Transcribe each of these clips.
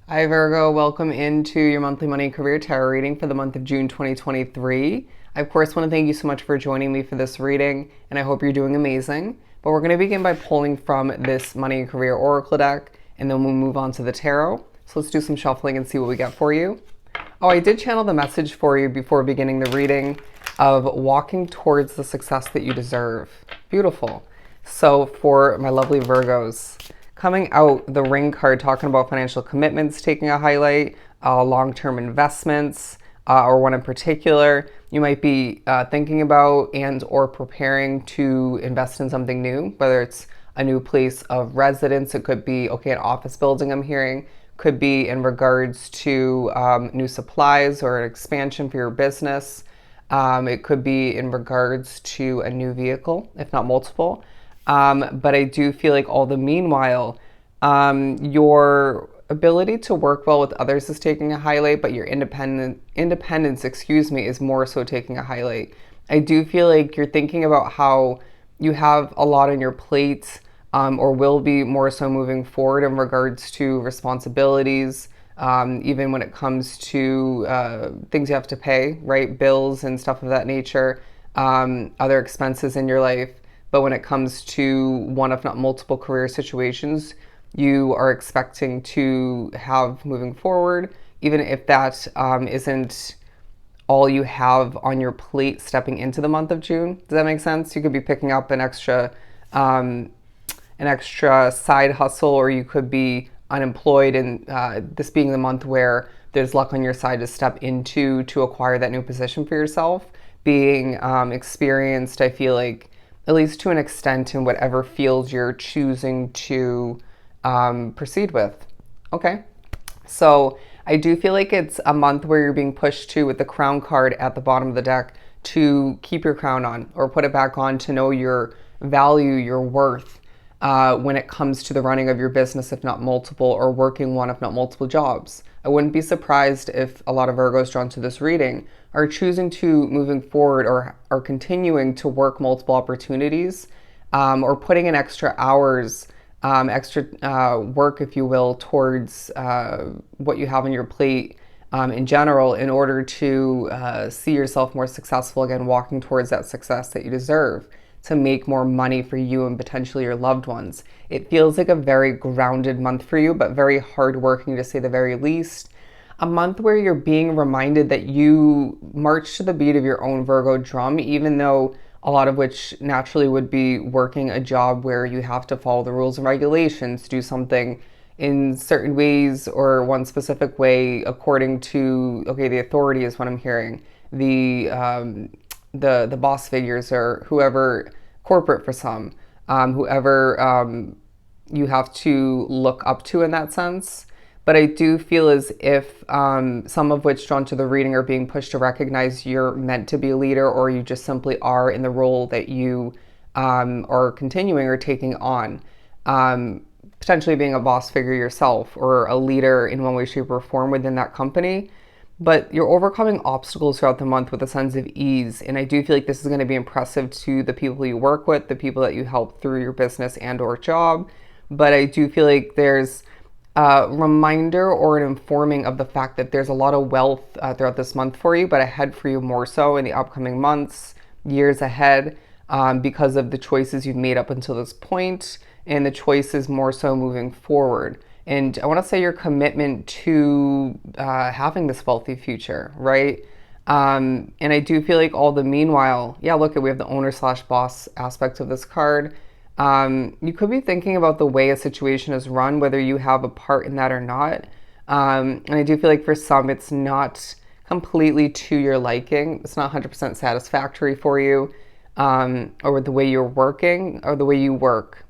Hi Virgo, welcome into your monthly money and career tarot reading for the month of June 2023. I of course want to thank you so much for joining me for this reading, and I hope you're doing amazing. But we're going to begin by pulling from this money and career oracle deck, and then we'll move on to the tarot. So let's do some shuffling and see what we get for you. Oh, I did channel the message for you before beginning the reading of walking towards the success that you deserve. Beautiful. So for my lovely Virgos, coming out the ring card talking about financial commitments taking a highlight, long-term investments, or one in particular you might be thinking about and or preparing to invest in something new, whether it's a new place of residence. It could be, okay, an office building I'm hearing, could be in regards to new supplies or an expansion for your business. It could be in regards to a new vehicle, if not multiple. But I do feel like all the meanwhile, your ability to work well with others is taking a highlight, but your independence, is more so taking a highlight. I do feel like you're thinking about how you have a lot on your plate, or will be more so moving forward in regards to responsibilities, even when it comes to things you have to pay, right? Bills and stuff of that nature, other expenses in your life. But when it comes to one, if not multiple career situations, you are expecting to have moving forward, even if that isn't all you have on your plate stepping into the month of June. Does that make sense? You could be picking up an extra side hustle, or you could be unemployed, and this being the month where there's luck on your side to step into to acquire that new position for yourself. Being experienced, I feel like, at least to an extent, in whatever field you're choosing to proceed with. Okay, so I do feel like it's a month where you're being pushed to, with the crown card at the bottom of the deck, to keep your crown on or put it back on, to know your value, your worth, when it comes to the running of your business, if not multiple, or working one, if not multiple jobs. I wouldn't be surprised if a lot of Virgos drawn to this reading are choosing to moving forward, or are continuing to work multiple opportunities, or putting in extra hours, extra work, if you will, towards what you have on your plate in general, in order to see yourself more successful, again, walking towards that success that you deserve, to make more money for you and potentially your loved ones. It feels like a very grounded month for you, but very hardworking, to say the very least. A month where you're being reminded that you march to the beat of your own Virgo drum, even though a lot of which naturally would be working a job where you have to follow the rules and regulations, do something in certain ways or one specific way according to, okay, the authority is what I'm hearing, the boss figures, or whoever, corporate for some, whoever you have to look up to in that sense. But I do feel as if some of which drawn to the reading are being pushed to recognize you're meant to be a leader, or you just simply are in the role that you are continuing or taking on. Potentially being a boss figure yourself, or a leader in one way, shape, or form within that company. But you're overcoming obstacles throughout the month with a sense of ease. And I do feel like this is going to be impressive to the people you work with, the people that you help through your business and or job. But I do feel like there's a reminder or an informing of the fact that there's a lot of wealth throughout this month for you, but ahead for you more so in the upcoming months, years ahead, because of the choices you've made up until this point, and the choices more so moving forward. And I want to say your commitment to having this wealthy future, right? And I do feel like all the meanwhile, yeah, look, we have the owner slash boss aspect of this card. You could be thinking about the way a situation is run, whether you have a part in that or not. And I do feel like for some, it's not completely to your liking. It's not 100% satisfactory for you, or with the way you're working or the way you work.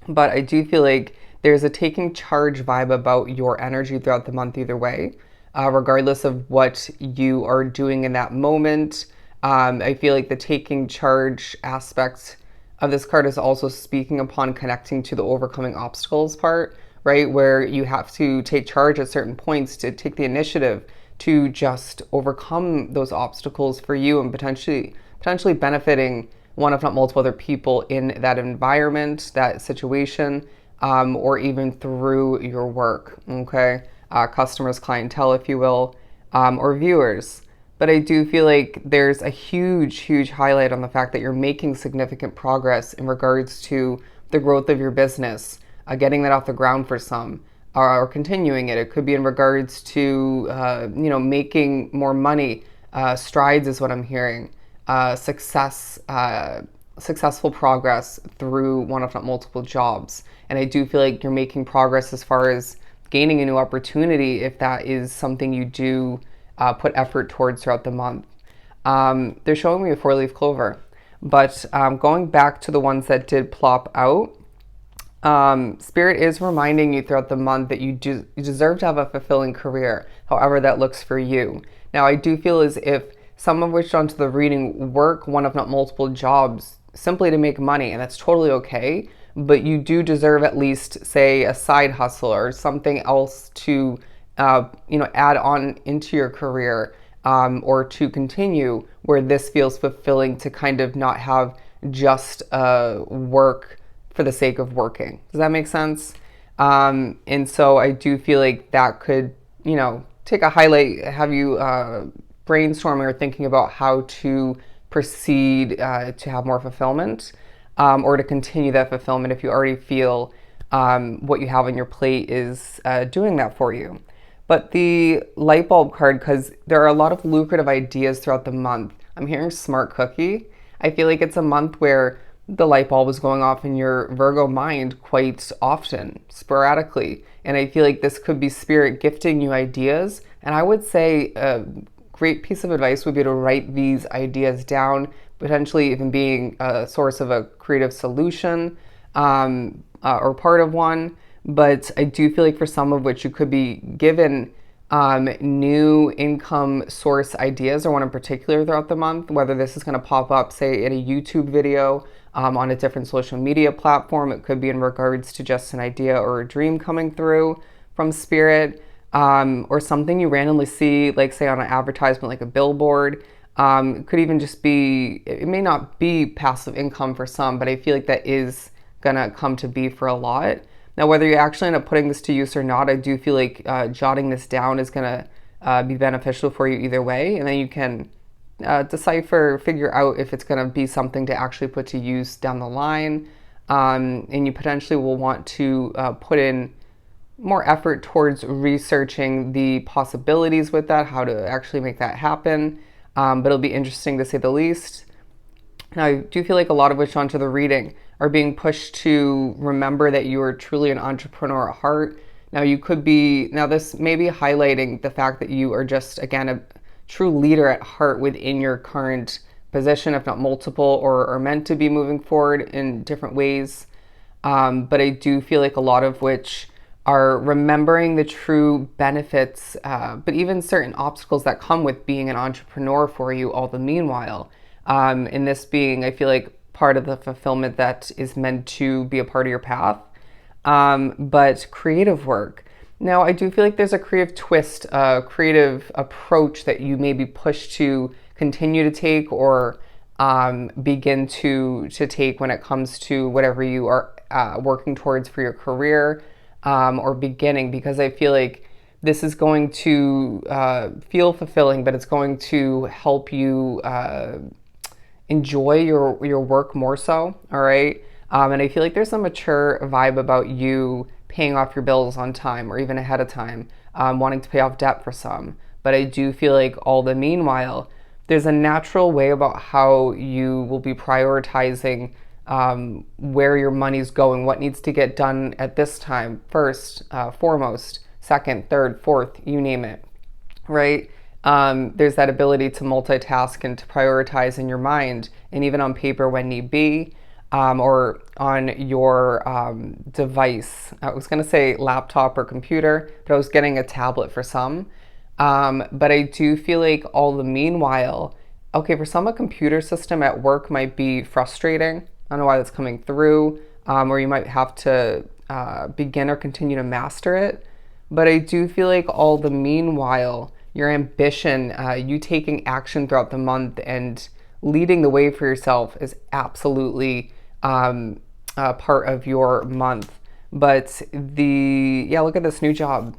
But I do feel like there's a taking charge vibe about your energy throughout the month either way, regardless of what you are doing in that moment. I feel like the taking charge aspect of this card is also speaking upon connecting to the overcoming obstacles part, right? Where you have to take charge at certain points, to take the initiative to just overcome those obstacles for you, and potentially benefiting one, if not multiple other people in that environment, that situation, or even through your work, okay? customers, clientele, if you will, or viewers. But I do feel like there's a huge, huge highlight on the fact that you're making significant progress in regards to the growth of your business, getting that off the ground for some, or continuing it. It could be in regards to, making more money. Strides is what I'm hearing. Successful progress through one, if not multiple jobs. And I do feel like you're making progress as far as gaining a new opportunity if that is something you do put effort towards throughout the month. They're showing me a 4-leaf clover, but going back to the ones that did plop out, Spirit is reminding you throughout the month that you deserve to have a fulfilling career, however that looks for you. Now, I do feel as if some of which onto the reading work one, if not multiple jobs, simply to make money, and that's totally okay. But you do deserve at least, say, a side hustle or something else to, add on into your career, or to continue where this feels fulfilling to kind of not have just work for the sake of working. Does that make sense? And so I do feel like that could, take a highlight, have you brainstorming or thinking about how to proceed to have more fulfillment, or to continue that fulfillment if you already feel what you have on your plate is doing that for you. But the light bulb card, because there are a lot of lucrative ideas throughout the month. I'm hearing smart cookie. I feel like it's a month where the light bulb is going off in your Virgo mind quite often, sporadically. And I feel like this could be Spirit gifting you ideas. And I would say a great piece of advice would be to write these ideas down, potentially even being a source of a creative solution, or part of one. But I do feel like for some of which you could be given new income source ideas, or one in particular throughout the month, whether this is going to pop up, say, in a YouTube video, on a different social media platform. It could be in regards to just an idea or a dream coming through from Spirit, or something you randomly see, like say on an advertisement, like a billboard. It could even just be, it may not be passive income for some, but I feel like that is gonna come to be for a lot. Now, whether you actually end up putting this to use or not, I do feel like jotting this down is gonna be beneficial for you either way, and then you can figure out if it's going to be something to actually put to use down the line. And you potentially will want to put in more effort towards researching the possibilities with that, how to actually make that happen. But it'll be interesting to say the least. Now, I do feel like a lot of which onto the reading are being pushed to remember that you are truly an entrepreneur at heart. Now, this may be highlighting the fact that you are just, again, a true leader at heart within your current position, if not multiple, or are meant to be moving forward in different ways. But I do feel like a lot of which are remembering the true benefits, but even certain obstacles that come with being an entrepreneur for you all the meanwhile. And this being, I feel like, part of the fulfillment that is meant to be a part of your path. But creative work. Now, I do feel like there's a creative twist, a creative approach that you may be pushed to continue to take, or begin to take when it comes to whatever you are working towards for your career, or beginning, because I feel like this is going to feel fulfilling, but it's going to help you enjoy your work more so, all right? And I feel like there's a mature vibe about you paying off your bills on time, or even ahead of time, wanting to pay off debt for some. But I do feel like all the meanwhile, there's a natural way about how you will be prioritizing where your money's going, what needs to get done at this time, first, foremost, second, third, fourth, you name it, right? There's that ability to multitask and to prioritize in your mind, and even on paper when need be. Or on your device. I was going to say laptop or computer, but I was getting a tablet for some. But I do feel like all the meanwhile, okay, for some, a computer system at work might be frustrating. I don't know why that's coming through, or you might have to begin or continue to master it. But I do feel like all the meanwhile, your ambition, you taking action throughout the month and leading the way for yourself is absolutely part of your month. But look at this new job.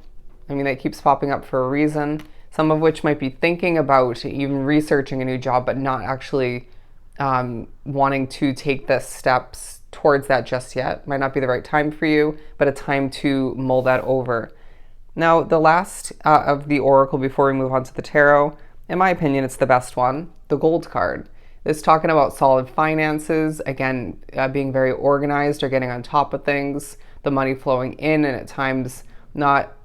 I mean, that keeps popping up for a reason. Some of which might be thinking about even researching a new job, but not actually wanting to take the steps towards that just yet. Might not be the right time for you, but a time to mull that over. Now, the last of the oracle before we move on to the tarot, in my opinion, it's the best one, the gold card. It's talking about solid finances, again, being very organized or getting on top of things, the money flowing in, and at times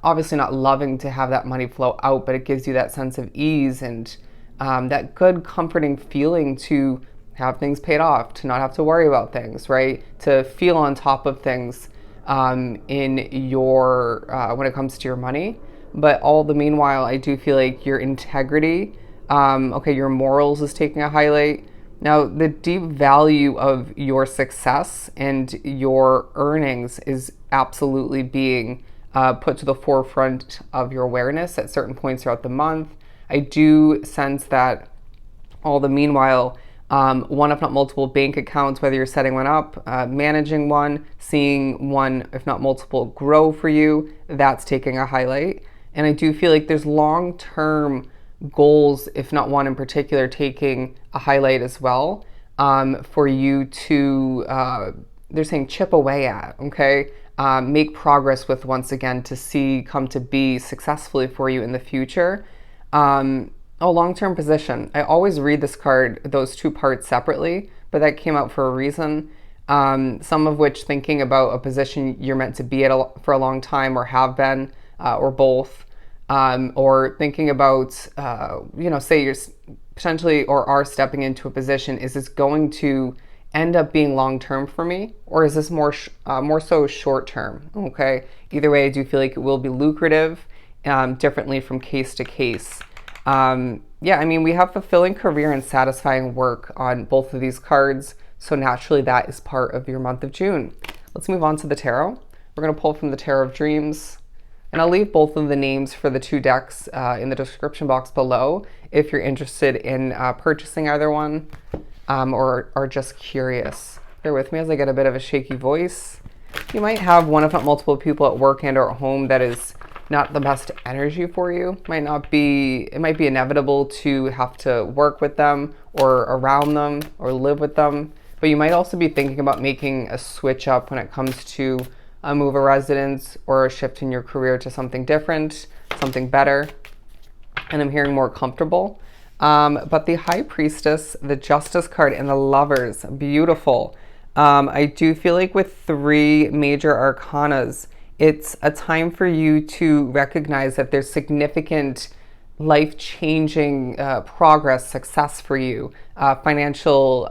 obviously not loving to have that money flow out, but it gives you that sense of ease and that good, comforting feeling to have things paid off, to not have to worry about things, right? To feel on top of things in your when it comes to your money. But all the meanwhile, I do feel like your integrity, your morals is taking a highlight. Now, the deep value of your success and your earnings is absolutely being put to the forefront of your awareness at certain points throughout the month. I do sense that all the meanwhile, one, if not multiple bank accounts, whether you're setting one up, managing one, seeing one, if not multiple, grow for you, that's taking a highlight. And I do feel like there's long-term goals, if not one in particular, taking a highlight as well, for you to, they're saying chip away at, okay? Make progress with once again to see come to be successfully for you in the future. Long-term position. I always read this card, those two parts separately, but that came out for a reason. Some of which thinking about a position you're meant to be at for a long time or have been, or both. Or thinking about, say you're potentially or are stepping into a position, is this going to end up being long-term for me? Or is this more so short-term, okay? Either way, I do feel like it will be lucrative, differently from case to case. We have fulfilling career and satisfying work on both of these cards, so naturally that is part of your month of June. Let's move on to the tarot. We're going to pull from the Tarot of Dreams. And I'll leave both of the names for the two decks in the description box below if you're interested in purchasing either one or are just curious. Bear with me as I get a bit of a shaky voice. You might have one, if not multiple people at work and or at home that is not the best energy for you. It might be inevitable to have to work with them or around them or live with them. But you might also be thinking about making a switch up when it comes to a move of residence or a shift in your career to something different, something better. And I'm hearing more comfortable. But the High Priestess, the Justice card, and the Lovers, beautiful. I do feel like with three major arcanas, it's a time for you to recognize that there's significant life-changing progress, success for you, financial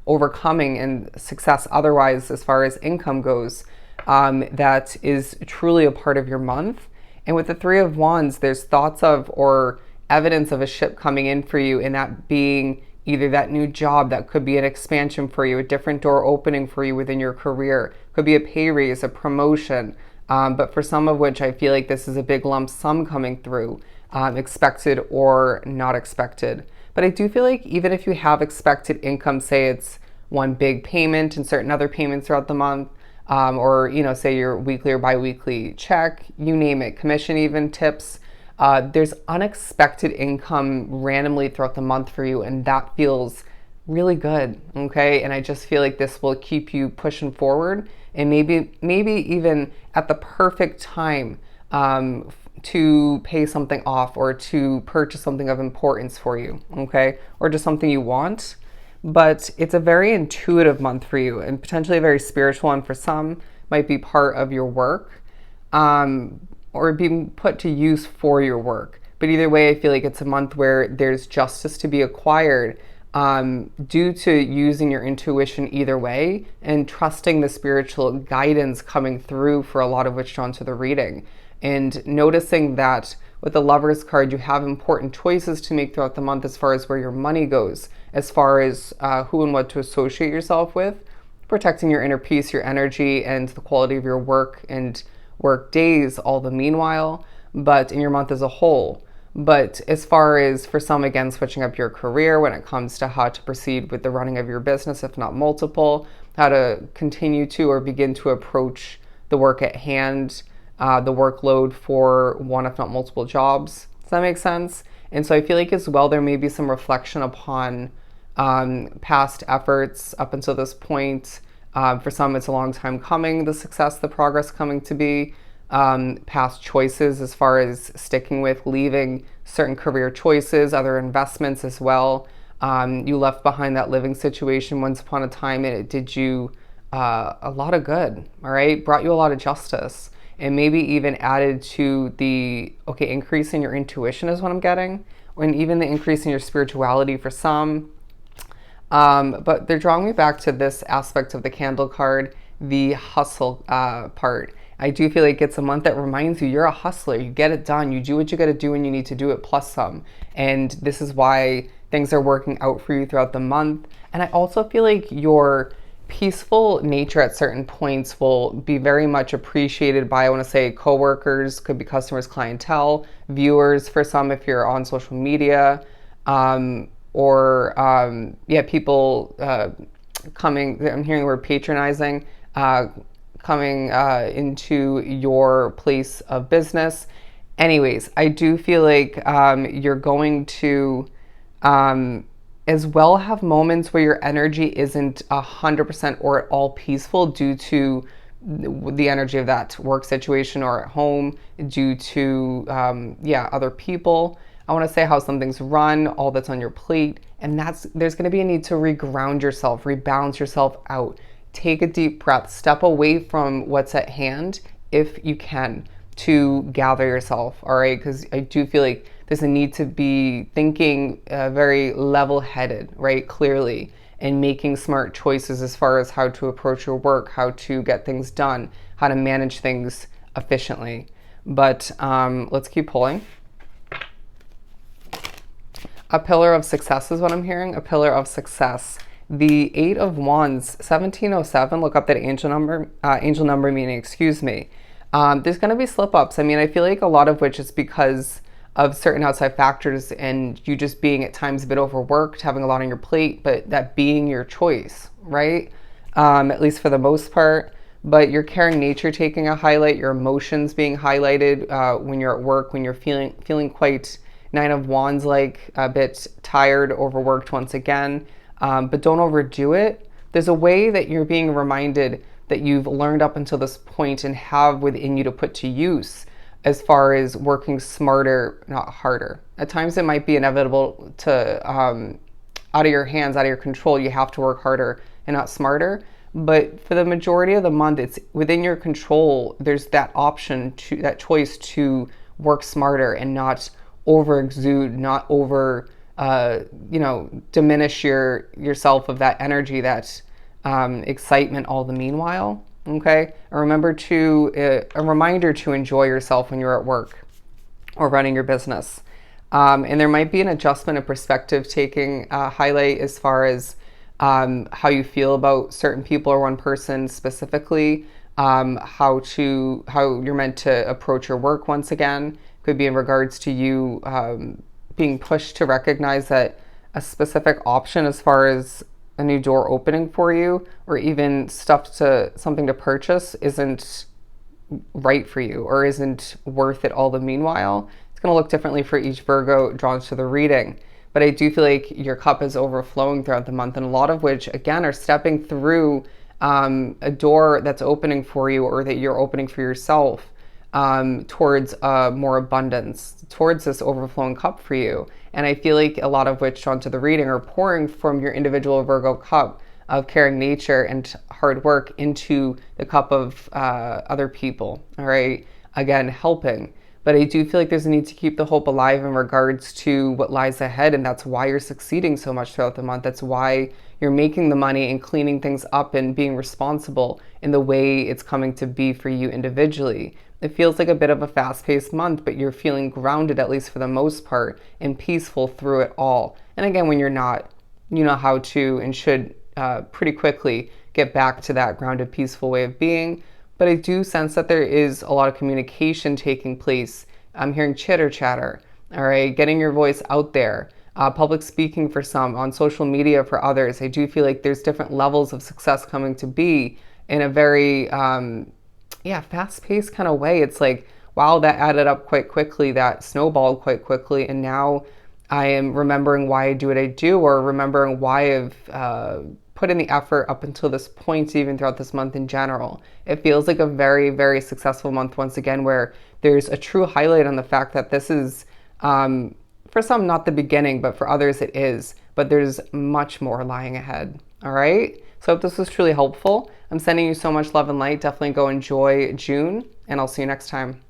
overcoming and success otherwise as far as income goes, that is truly a part of your month. And with the Three of Wands, there's thoughts of or evidence of a ship coming in for you, and that being either that new job that could be an expansion for you, a different door opening for you within your career, could be a pay raise, a promotion, but for some of which I feel like this is a big lump sum coming through, expected or not expected. But I do feel like even if you have expected income, say it's one big payment and certain other payments throughout the month, or say your weekly or bi-weekly check, you name it, commission, even tips, there's unexpected income randomly throughout the month for you, and that feels really good, okay? And I just feel like this will keep you pushing forward, and maybe even at the perfect time to pay something off or to purchase something of importance for you, okay? Or just something you want. But it's a very intuitive month for you, and potentially a very spiritual one for some, might be part of your work, or being put to use for your work. But either way, I feel like it's a month where there's justice to be acquired due to using your intuition either way and trusting the spiritual guidance coming through, for a lot of which drawn to the reading. And noticing that with the Lovers card, you have important choices to make throughout the month as far as where your money goes, as far as who and what to associate yourself with, protecting your inner peace, your energy, and the quality of your work and work days, all the meanwhile, but in your month as a whole. But as far as for some, again, switching up your career when it comes to how to proceed with the running of your business, if not multiple, how to continue to or begin to approach the work at hand, the workload for one, if not multiple jobs. Does that make sense? And so I feel like as well, there may be some reflection upon past efforts up until this point. For some, it's a long time coming, the success, the progress coming to be. Past choices as far as sticking with, leaving certain career choices, other investments as well. You left behind that living situation once upon a time, and it did you a lot of good, all right? Brought you a lot of justice, and maybe even added to the, increase in your intuition is what I'm getting, and even the increase in your spirituality for some. But they're drawing me back to this aspect of the candle card, the hustle part. I do feel like it's a month that reminds you you're a hustler. You get it done. You do what you got to do when you need to do it, plus some. And this is why things are working out for you throughout the month. And I also feel like your peaceful nature at certain points will be very much appreciated by, I want to say, coworkers, could be customers, clientele, viewers for some if you're on social media, people coming, I'm hearing the word patronizing, coming into your place of business. Anyways, I do feel like you're going to as well have moments where your energy isn't 100% or at all peaceful due to the energy of that work situation or at home, due to other people. I want to say how some things run, all that's on your plate, and there's going to be a need to reground yourself, rebalance yourself out. Take a deep breath, step away from what's at hand if you can, to gather yourself, all right? Because I do feel like there's a need to be thinking very level-headed, right? Clearly, and making smart choices as far as how to approach your work, how to get things done, how to manage things efficiently. But let's keep pulling. A pillar of success is what I'm hearing, a pillar of success. The 8 of Wands, 1707, look up that angel number meaning, excuse me. There's going to be slip-ups. I mean, I feel like a lot of which is because of certain outside factors and you just being at times a bit overworked, having a lot on your plate, but that being your choice, right? At least for the most part. But your caring nature taking a highlight, your emotions being highlighted when you're at work, when you're feeling quite 9 of Wands, like a bit tired, overworked once again. But don't overdo it. There's a way that you're being reminded that you've learned up until this point and have within you to put to use as far as working smarter, not harder. At times it might be inevitable to, out of your hands, out of your control, you have to work harder and not smarter. But for the majority of the month, it's within your control. There's that option, that choice to work smarter and not over exude, not over diminish yourself of that energy, that excitement all the meanwhile. Okay, a reminder to enjoy yourself when you're at work or running your business. And there might be an adjustment of perspective taking highlight as far as how you feel about certain people or one person specifically, how you're meant to approach your work once again. Could be in regards to you being pushed to recognize that a specific option as far as a new door opening for you or even something to purchase isn't right for you or isn't worth it all the meanwhile. It's going to look differently for each Virgo drawn to the reading. But I do feel like your cup is overflowing throughout the month, and a lot of which, again, are stepping through a door that's opening for you or that you're opening for yourself towards more abundance, towards this overflowing cup for you. And I feel like a lot of which drawn to the reading are pouring from your individual Virgo cup of caring nature and hard work into the cup of other people, all right? Again, helping. But I do feel like there's a need to keep the hope alive in regards to what lies ahead, and that's why you're succeeding so much throughout the month. That's why you're making the money and cleaning things up and being responsible in the way it's coming to be for you individually. It feels like a bit of a fast-paced month, but you're feeling grounded, at least for the most part, and peaceful through it all. And again, when you're not, you know how to and should pretty quickly get back to that grounded, peaceful way of being. But I do sense that there is a lot of communication taking place. I'm hearing chitter chatter, all right? Getting your voice out there, public speaking for some, on social media for others. I do feel like there's different levels of success coming to be in a very, yeah, fast-paced kind of way. It's like, wow, that added up quite quickly, that snowballed quite quickly, and now I am remembering why I do what I do, or remembering why I've put in the effort up until this point, even throughout this month in general. It feels like a very, very successful month once again, where there's a true highlight on the fact that this is, for some, not the beginning, but for others it is. But there's much more lying ahead. All right? So I hope this was truly helpful. I'm sending you so much love and light. Definitely go enjoy June, and I'll see you next time.